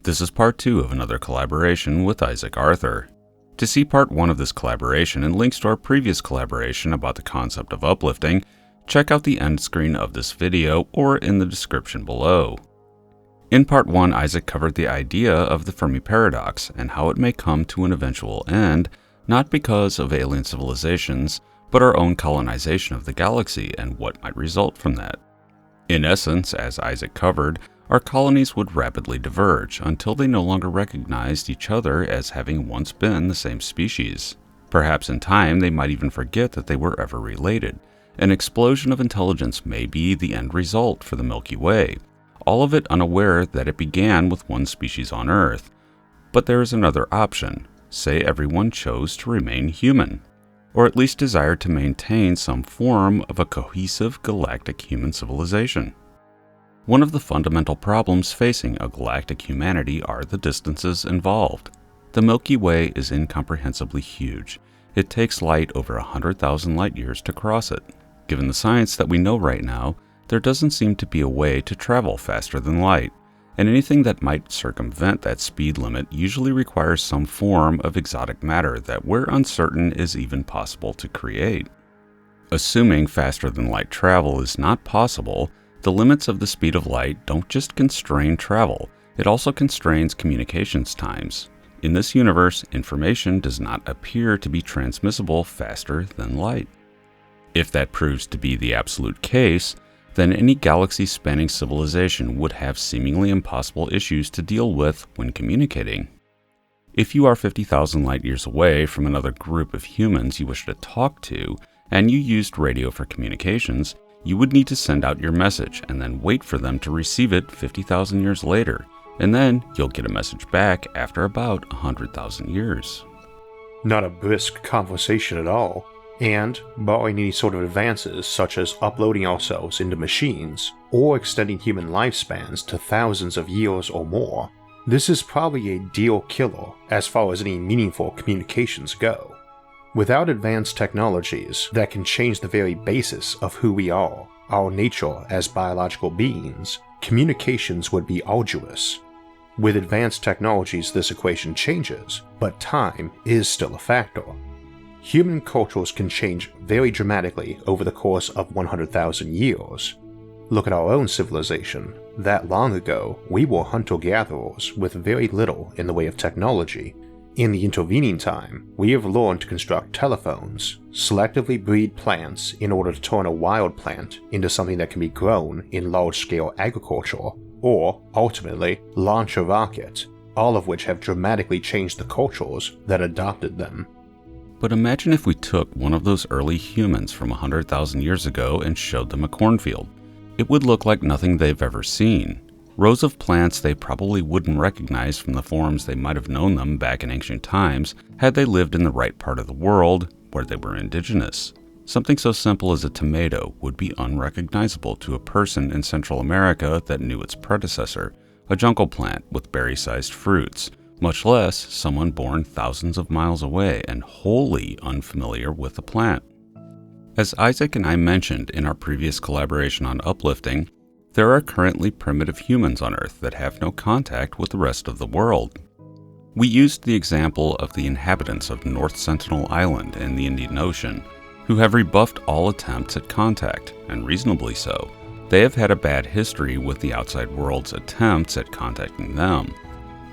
This is part 2 of another collaboration with Isaac Arthur. To see part 1 of this collaboration and links to our previous collaboration about the concept of uplifting, check out the end screen of this video or in the description below. In part 1, Isaac covered the idea of the Fermi paradox and how it may come to an eventual end, not because of alien civilizations, but our own colonization of the galaxy and what might result from that. In essence, as Isaac covered, our colonies would rapidly diverge until they no longer recognized each other as having once been the same species. Perhaps in time they might even forget that they were ever related. An explosion of intelligence may be the end result for the Milky Way, all of it unaware that it began with one species on Earth. But there is another option. Say everyone chose to remain human, or at least desired to maintain some form of a cohesive galactic human civilization. One of the fundamental problems facing a galactic humanity are the distances involved. The Milky Way is incomprehensibly huge. It takes light over 100,000 light years to cross it. Given the science that we know right now, there doesn't seem to be a way to travel faster than light, and anything that might circumvent that speed limit usually requires some form of exotic matter that we're uncertain is even possible to create. Assuming faster than light travel is not possible, the limits of the speed of light don't just constrain travel, it also constrains communications times. In this universe, information does not appear to be transmissible faster than light. If that proves to be the absolute case, then any galaxy-spanning civilization would have seemingly impossible issues to deal with when communicating. If you are 50,000 light years away from another group of humans you wish to talk to, and you used radio for communications, you would need to send out your message and then wait for them to receive it 50,000 years later, and then you'll get a message back after about 100,000 years. Not a brisk conversation at all, and, barring any sort of advances such as uploading ourselves into machines, or extending human lifespans to thousands of years or more, this is probably a deal killer as far as any meaningful communications go. Without advanced technologies that can change the very basis of who we are, our nature as biological beings, communications would be arduous. With advanced technologies this equation changes, but time is still a factor. Human cultures can change very dramatically over the course of 100,000 years. Look at our own civilization. That long ago, we were hunter-gatherers with very little in the way of technology. In the intervening time, we have learned to construct telephones, selectively breed plants in order to turn a wild plant into something that can be grown in large-scale agriculture, or, ultimately, launch a rocket, all of which have dramatically changed the cultures that adopted them. But imagine if we took one of those early humans from 100,000 years ago and showed them a cornfield. It would look like nothing they've ever seen. Rows of plants they probably wouldn't recognize from the forms they might have known them back in ancient times had they lived in the right part of the world where they were indigenous. Something so simple as a tomato would be unrecognizable to a person in Central America that knew its predecessor, a jungle plant with berry-sized fruits, much less someone born thousands of miles away and wholly unfamiliar with the plant. As Isaac and I mentioned in our previous collaboration on uplifting, there are currently primitive humans on Earth that have no contact with the rest of the world. We used the example of the inhabitants of North Sentinel Island in the Indian Ocean, who have rebuffed all attempts at contact, and reasonably so. They have had a bad history with the outside world's attempts at contacting them.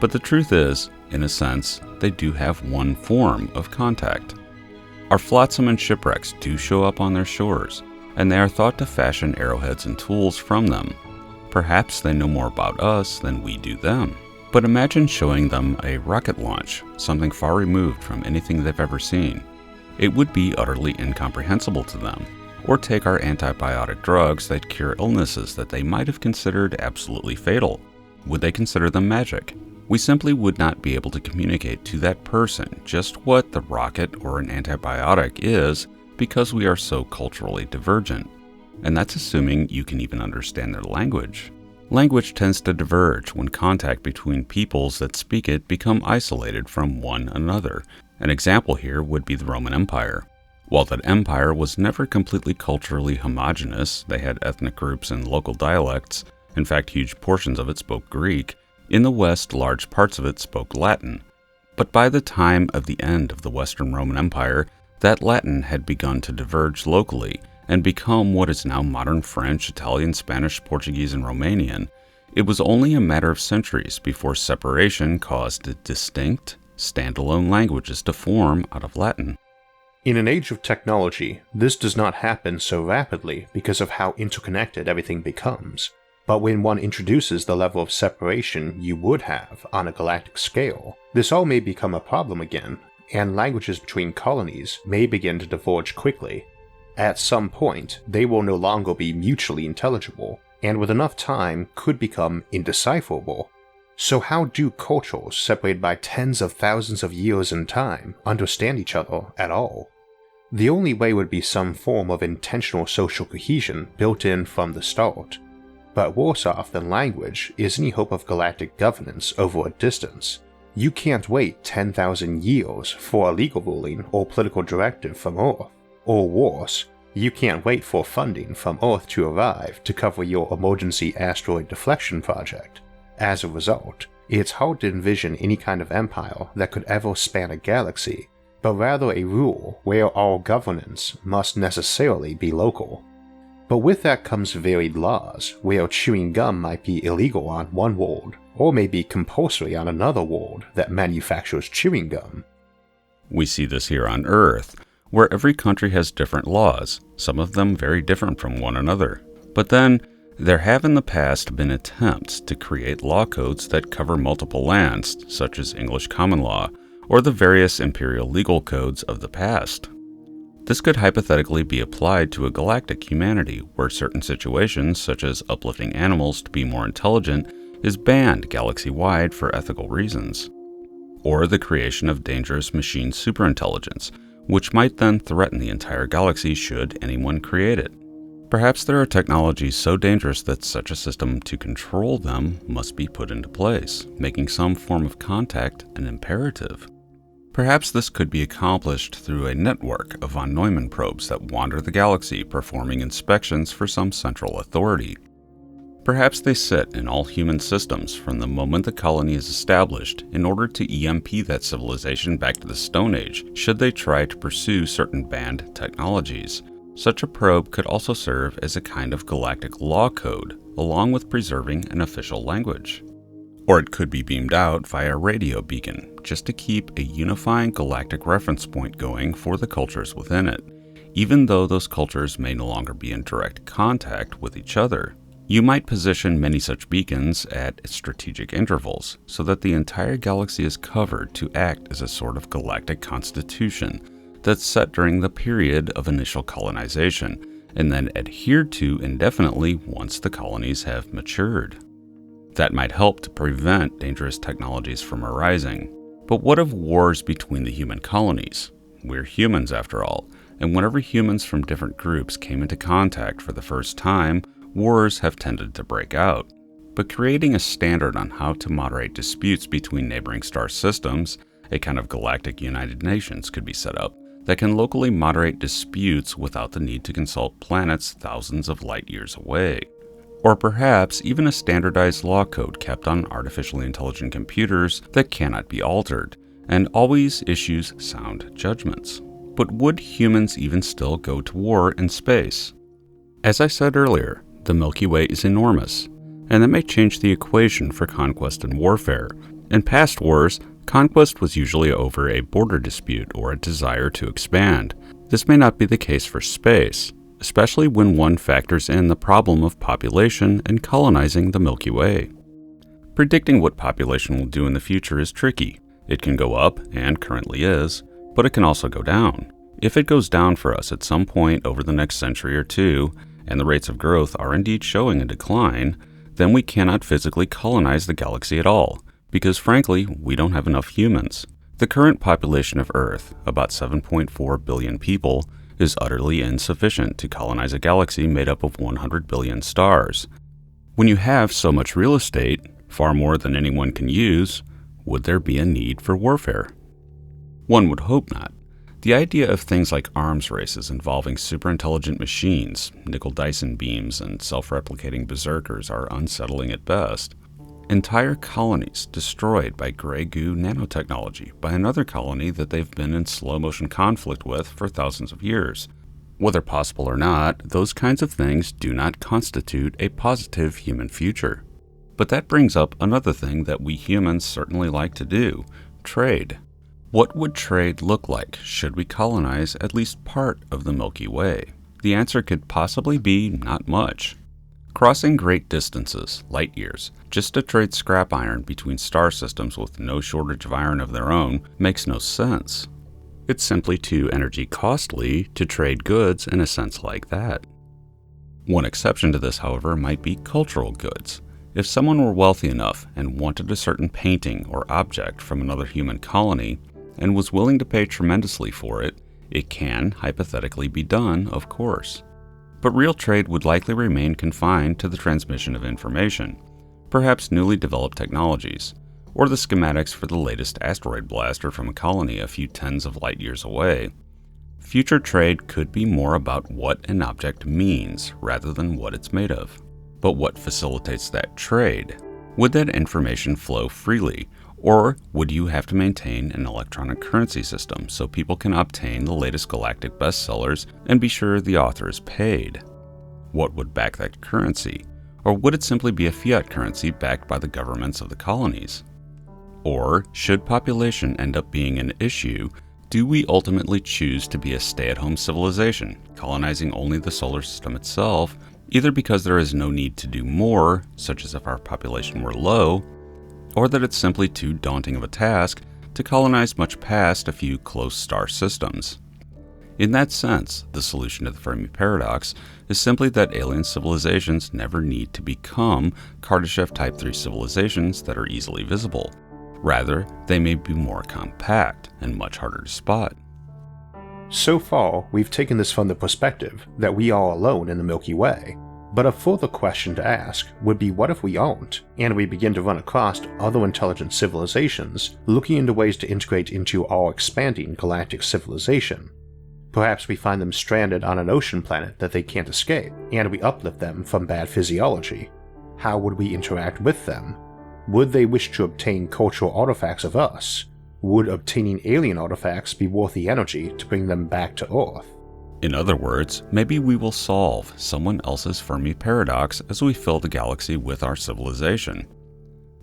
But the truth is, in a sense, they do have one form of contact. Our flotsam and shipwrecks do show up on their shores, and they are thought to fashion arrowheads and tools from them. Perhaps they know more about us than we do them. But imagine showing them a rocket launch, something far removed from anything they've ever seen. It would be utterly incomprehensible to them. Or take our antibiotic drugs that cure illnesses that they might have considered absolutely fatal. Would they consider them magic? We simply would not be able to communicate to that person just what the rocket or an antibiotic is because we are so culturally divergent. And that's assuming you can even understand their language. Language tends to diverge when contact between peoples that speak it become isolated from one another. An example here would be the Roman Empire. While that empire was never completely culturally homogeneous, they had ethnic groups and local dialects, in fact huge portions of it spoke Greek, In the West, large parts of it spoke Latin, but by the time of the end of the Western Roman Empire, that Latin had begun to diverge locally and become what is now modern French, Italian, Spanish, Portuguese, and Romanian. It was only a matter of centuries before separation caused distinct, standalone languages to form out of Latin. In an age of technology, this does not happen so rapidly because of how interconnected everything becomes. But when one introduces the level of separation you would have on a galactic scale, this all may become a problem again, and languages between colonies may begin to diverge quickly. At some point, they will no longer be mutually intelligible, and with enough time could become indecipherable. So how do cultures separated by tens of thousands of years in time understand each other at all? The only way would be some form of intentional social cohesion built in from the start. But worse off than language is any hope of galactic governance over a distance. You can't wait 10,000 years for a legal ruling or political directive from Earth. Or worse, you can't wait for funding from Earth to arrive to cover your emergency asteroid deflection project. As a result, it's hard to envision any kind of empire that could ever span a galaxy, but rather a rule where all governance must necessarily be local. But with that comes varied laws, where chewing gum might be illegal on one world, or may be compulsory on another world that manufactures chewing gum. We see this here on Earth, where every country has different laws, some of them very different from one another. But then, there have in the past been attempts to create law codes that cover multiple lands, such as English common law, or the various imperial legal codes of the past. This could hypothetically be applied to a galactic humanity where certain situations, such as uplifting animals to be more intelligent, is banned galaxy-wide for ethical reasons. Or the creation of dangerous machine superintelligence, which might then threaten the entire galaxy should anyone create it. Perhaps there are technologies so dangerous that such a system to control them must be put into place, making some form of contact an imperative. Perhaps this could be accomplished through a network of von Neumann probes that wander the galaxy performing inspections for some central authority. Perhaps they sit in all human systems from the moment the colony is established in order to EMP that civilization back to the Stone Age should they try to pursue certain banned technologies. Such a probe could also serve as a kind of galactic law code, along with preserving an official language. Or it could be beamed out via a radio beacon, just to keep a unifying galactic reference point going for the cultures within it, even though those cultures may no longer be in direct contact with each other. You might position many such beacons at strategic intervals, so that the entire galaxy is covered to act as a sort of galactic constitution that's set during the period of initial colonization, and then adhered to indefinitely once the colonies have matured. That might help to prevent dangerous technologies from arising. But what of wars between the human colonies? We're humans after all, and whenever humans from different groups came into contact for the first time, wars have tended to break out. But creating a standard on how to moderate disputes between neighboring star systems, a kind of galactic United Nations could be set up that can locally moderate disputes without the need to consult planets thousands of light years away. Or perhaps even a standardized law code kept on artificially intelligent computers that cannot be altered, and always issues sound judgments. But would humans even still go to war in space? As I said earlier, the Milky Way is enormous, and that may change the equation for conquest and warfare. In past wars, conquest was usually over a border dispute or a desire to expand. This may not be the case for space, especially when one factors in the problem of population and colonizing the Milky Way. Predicting what population will do in the future is tricky. It can go up, and currently is, but it can also go down. If it goes down for us at some point over the next century or two, and the rates of growth are indeed showing a decline, then we cannot physically colonize the galaxy at all, because frankly, we don't have enough humans. The current population of Earth, about 7.4 billion people, is utterly insufficient to colonize a galaxy made up of 100 billion stars. When you have so much real estate, far more than anyone can use, would there be a need for warfare? One would hope not. The idea of things like arms races involving superintelligent machines, nickel Dyson beams, and self-replicating berserkers are unsettling at best. Entire colonies destroyed by gray goo nanotechnology by another colony that they've been in slow motion conflict with for thousands of years. Whether possible or not, those kinds of things do not constitute a positive human future. But that brings up another thing that we humans certainly like to do: trade. What would trade look like should we colonize at least part of the Milky Way? The answer could possibly be not much. Crossing great distances, light years, just to trade scrap iron between star systems with no shortage of iron of their own makes no sense. It's simply too energy costly to trade goods in a sense like that. One exception to this, however, might be cultural goods. If someone were wealthy enough and wanted a certain painting or object from another human colony and was willing to pay tremendously for it, it can hypothetically be done, of course. But real trade would likely remain confined to the transmission of information, perhaps newly developed technologies, or the schematics for the latest asteroid blaster from a colony a few tens of light years away. Future trade could be more about what an object means rather than what it's made of. But what facilitates that trade? Would that information flow freely, or would you have to maintain an electronic currency system so people can obtain the latest galactic bestsellers and be sure the author is paid? What would back that currency? Or would it simply be a fiat currency backed by the governments of the colonies? Or, should population end up being an issue, do we ultimately choose to be a stay-at-home civilization, colonizing only the solar system itself, either because there is no need to do more, such as if our population were low, or that it's simply too daunting of a task to colonize much past a few close star systems? In that sense, the solution to the Fermi paradox is simply that alien civilizations never need to become Kardashev Type 3 civilizations that are easily visible. Rather, they may be more compact and much harder to spot. So far, we've taken this from the perspective that we are alone in the Milky Way. But a further question to ask would be, what if we aren't, and we begin to run across other intelligent civilizations looking into ways to integrate into our expanding galactic civilization? Perhaps we find them stranded on an ocean planet that they can't escape, and we uplift them from bad physiology. How would we interact with them? Would they wish to obtain cultural artifacts of us? Would obtaining alien artifacts be worth the energy to bring them back to Earth? In other words, maybe we will solve someone else's Fermi paradox as we fill the galaxy with our civilization.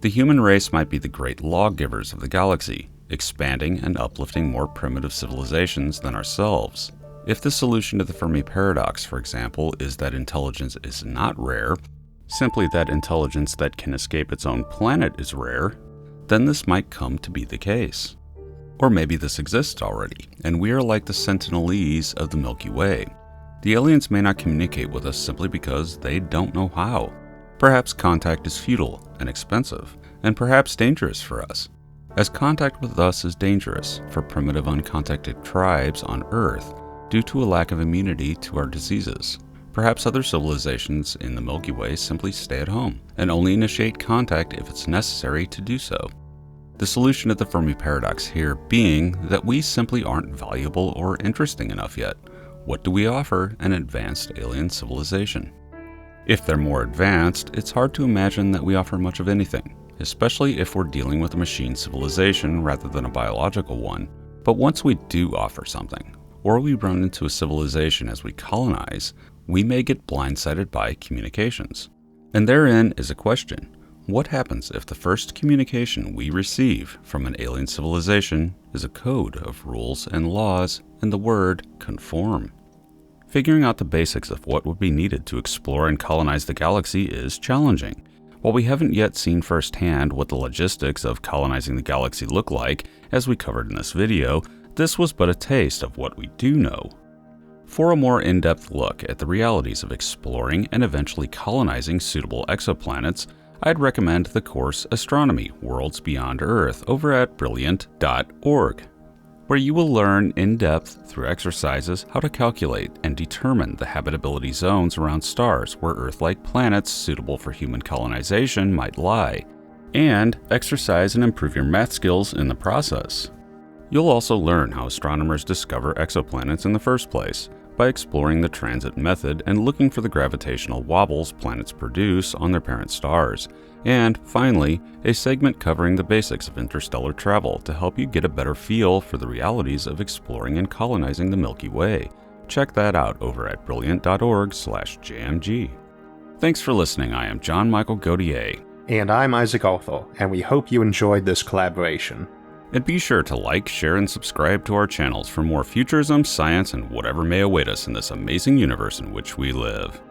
The human race might be the great lawgivers of the galaxy, expanding and uplifting more primitive civilizations than ourselves. If the solution to the Fermi paradox, for example, is that intelligence is not rare, simply that intelligence that can escape its own planet is rare, then this might come to be the case. Or maybe this exists already, and we are like the Sentinelese of the Milky Way. The aliens may not communicate with us simply because they don't know how. Perhaps contact is futile and expensive, and perhaps dangerous for us. As contact with us is dangerous for primitive uncontacted tribes on Earth due to a lack of immunity to our diseases. Perhaps other civilizations in the Milky Way simply stay at home and only initiate contact if it's necessary to do so. The solution to the Fermi paradox here being that we simply aren't valuable or interesting enough yet. What do we offer an advanced alien civilization? If they're more advanced, it's hard to imagine that we offer much of anything, especially if we're dealing with a machine civilization rather than a biological one. But once we do offer something, or we run into a civilization as we colonize, we may get blindsided by communications. And therein is a question. What happens if the first communication we receive from an alien civilization is a code of rules and laws and the word conform? Figuring out the basics of what would be needed to explore and colonize the galaxy is challenging. While we haven't yet seen firsthand what the logistics of colonizing the galaxy look like, as we covered in this video, this was but a taste of what we do know. For a more in-depth look at the realities of exploring and eventually colonizing suitable exoplanets, I'd recommend the course Astronomy: Worlds Beyond Earth over at brilliant.org, where you will learn in depth through exercises how to calculate and determine the habitability zones around stars where Earth-like planets suitable for human colonization might lie, and exercise and improve your math skills in the process. You'll also learn how astronomers discover exoplanets in the first place, by exploring the transit method and looking for the gravitational wobbles planets produce on their parent stars, And finally, a segment covering the basics of interstellar travel to help you get a better feel for the realities of exploring and colonizing the Milky Way. Check that out over at brilliant.org/JMG. Thanks for listening. I am John Michael Gautier. And I'm Isaac Arthur, and we hope you enjoyed this collaboration. And be sure to like, share, and subscribe to our channels for more futurism, science, and whatever may await us in this amazing universe in which we live.